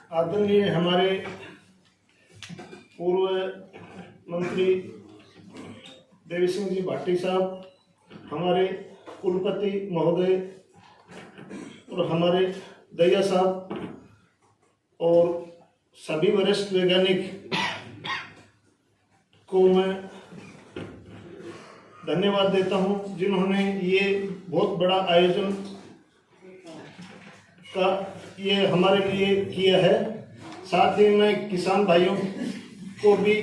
आदरणीय हमारे पूर्व मंत्री देवी सिंह जी भाटी साहब, हमारे कुलपति महोदय और हमारे दैया साहब और सभी वरिष्ठ वैज्ञानिक को मैं धन्यवाद देता हूं, जिन्होंने ये बहुत बड़ा आयोजन का ये हमारे लिए किया है। साथ ही मैं किसान भाइयों को भी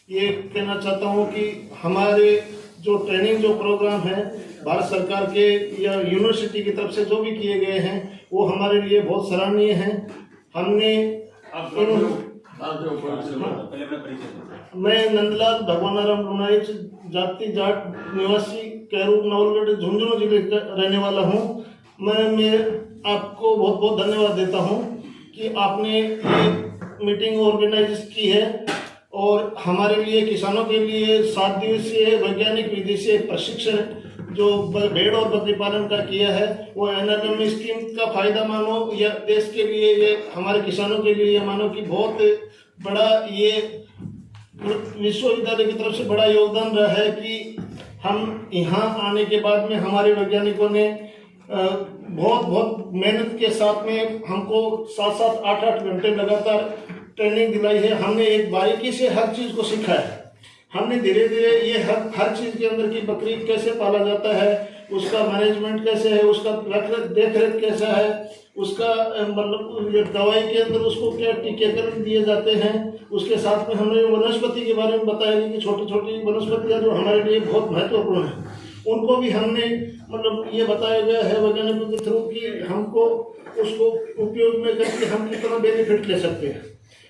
ये कहना चाहता हूं कि हमारे जो ट्रेनिंग जो प्रोग्राम है भारत सरकार के या यूनिवर्सिटी की तरफ से जो भी किए गए हैं वो हमारे लिए बहुत सराहनीय हैं। हमने मैं नंदलाल भगवानाराम लुनाइच, जाति जाट निवासी कैरू नवलगढ़ झुंझुनू जिले का रहने वाला हूँ। मैं आपको बहुत बहुत धन्यवाद देता हूँ कि आपने ये मीटिंग ऑर्गेनाइज की है और हमारे लिए किसानों के लिए 7 दिवसीय वैज्ञानिक विधि से प्रशिक्षण जो भेड़ और बकरी पालन का किया है वो एनआरएम स्कीम का फायदा मानो या देश के लिए ये हमारे किसानों के लिए मानो कि बहुत बड़ा ये विश्वविद्यालय की तरफ से बड़ा योगदान रहा है कि हम यहाँ आने के बाद में हमारे वैज्ञानिकों ने बहुत मेहनत के साथ में हमको 7-7, 8-8 घंटे लगातार ट्रेनिंग दिलाई है। हमने एक बारीकी से हर चीज़ को सीखा है। हमने धीरे धीरे ये हर चीज़ के अंदर की बकरी कैसे पाला जाता है, उसका मैनेजमेंट कैसे है, उसका देख रेख कैसा है, उसका मतलब दवाई के अंदर उसको क्या टीकाकरण दिए जाते हैं। उसके साथ में हमने वनस्पति के बारे में बताया कि छोटी छोटी वनस्पतियाँ जो हमारे लिए बहुत महत्वपूर्ण है उनको भी हमने मतलब ये बताया गया है वैज्ञानिकों के थ्रू कि हमको उसको उपयोग में करके हम कितना बेनिफिट ले सकते हैं।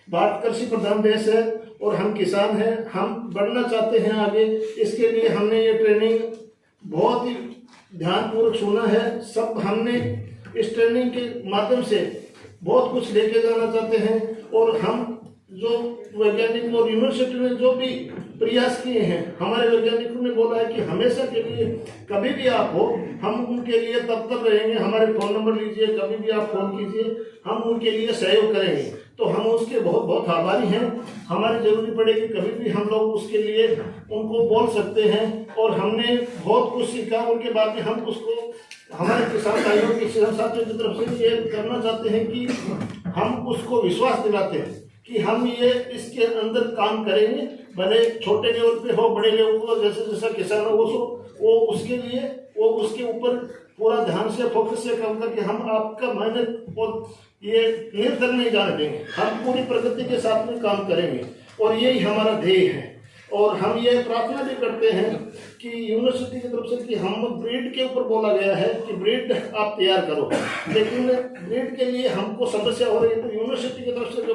भारत कृषि प्रधान देश है और हम किसान हैं, हम बढ़ना चाहते हैं आगे। इसके लिए हमने ये ट्रेनिंग बहुत ही ध्यानपूर्वक सुना है। सब हमने इस ट्रेनिंग के माध्यम से बहुत कुछ लेके जाना चाहते हैं और हम जो वैज्ञानिक और यूनिवर्सिटी ने जो भी प्रयास किए हैं, हमारे वैज्ञानिकों ने बोला है कि हमेशा के लिए कभी भी आप हो हम उनके लिए तत्पर रहेंगे। हमारे फ़ोन नंबर लीजिए, कभी भी आप फ़ोन कीजिए, हम उनके लिए सहयोग करेंगे। तो हम उसके बहुत बहुत आभारी हैं। हमारी जरूरी पड़ेगी कभी भी हम लोग उसके लिए उनको बोल सकते हैं और हमने बहुत कुछ सीखा। उनके बाद में हम उसको हमारे किसान भाइयों के साथियों की तरफ से ये करना चाहते हैं कि हम उसको विश्वास दिलाते हैं कि हम ये इसके अंदर काम करेंगे, भले छोटे लेवल पे हो बड़े लेवल पर जैसे जैसा किसान हो वो उसके लिए वो उसके ऊपर पूरा ध्यान से फोकस से काम करके हम आपका मेहनत और ये निरंतर नहीं जाने देंगे। हम पूरी प्रगति के साथ में काम करेंगे और यही हमारा ध्येय है। और हम ये प्रार्थना भी करते हैं कि यूनिवर्सिटी की तरफ से कि हम ब्रीड के ऊपर बोला गया है कि ब्रीड आप तैयार करो, लेकिन ब्रीड के लिए हमको समस्या हो रही है। तो यूनिवर्सिटी की तरफ से जो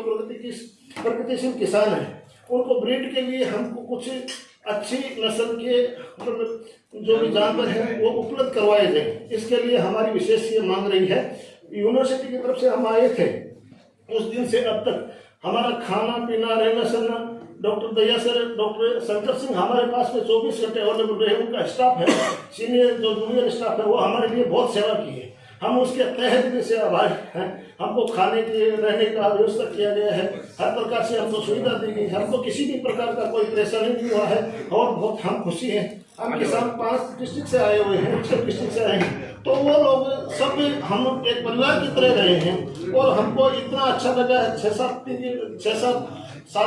प्रगतिशील किसान है उनको ब्रीड के लिए हमको कुछ अच्छी नस्ल के जो भी जानवर हैं वो उपलब्ध करवाए जाए। इसके लिए हमारी विशेष ये मांग रही है। यूनिवर्सिटी की तरफ से हम आए थे, उस दिन से अब तक हमारा खाना पीना रहना सहना डॉक्टर दैया सर, डॉक्टर शंकर सिंह हमारे पास में 24 घंटे अवेलेबल रहे। उनका स्टाफ है, सीनियर जो जूनियर स्टाफ है वो हमारे लिए बहुत सेवा की है। हम उसके तहे दिल से आभारी हैं। हमको खाने के रहने का व्यवस्था किया गया है, हर प्रकार से हमको सुविधा दी गई, हमको किसी भी प्रकार का कोई परेशानी नहीं हुआ है और बहुत हम खुशी हैं। हम किसान 5 डिस्ट्रिक्ट से आए हुए हैं, 6 डिस्ट्रिक्ट से आए हैं, तो वो लोग सब हम एक परिवार की तरह रहे हैं और हमको इतना अच्छा लगा है 6-7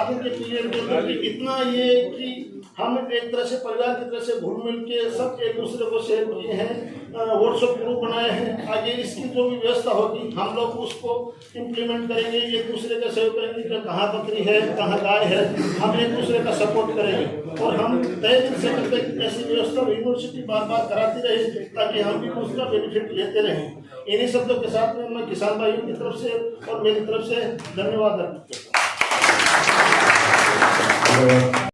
दिन के पीरियड के अंदर इतना ये कि हम एक तरह से परिवार की तरह से घुल मिल के सब एक दूसरे को शेयर किए हैं, व्हाट्सएप ग्रुप बनाए हैं। आगे इसकी जो भी व्यवस्था होगी हम लोग उसको इम्प्लीमेंट करेंगे, एक दूसरे का सहयोग करेंगे कि कहाँ बकरी है कहाँ गाय है, हम एक दूसरे का सपोर्ट करेंगे और हम तय दिन से करते ऐसी व्यवस्था यूनिवर्सिटी बार बार कराती रहे ताकि हम भी उसका बेनिफिट लेते रहें। इन्हीं शब्दों के साथ में मैं किसान भाइयों की तरफ से और मेरी तरफ से धन्यवाद अर्पित करता हूँ।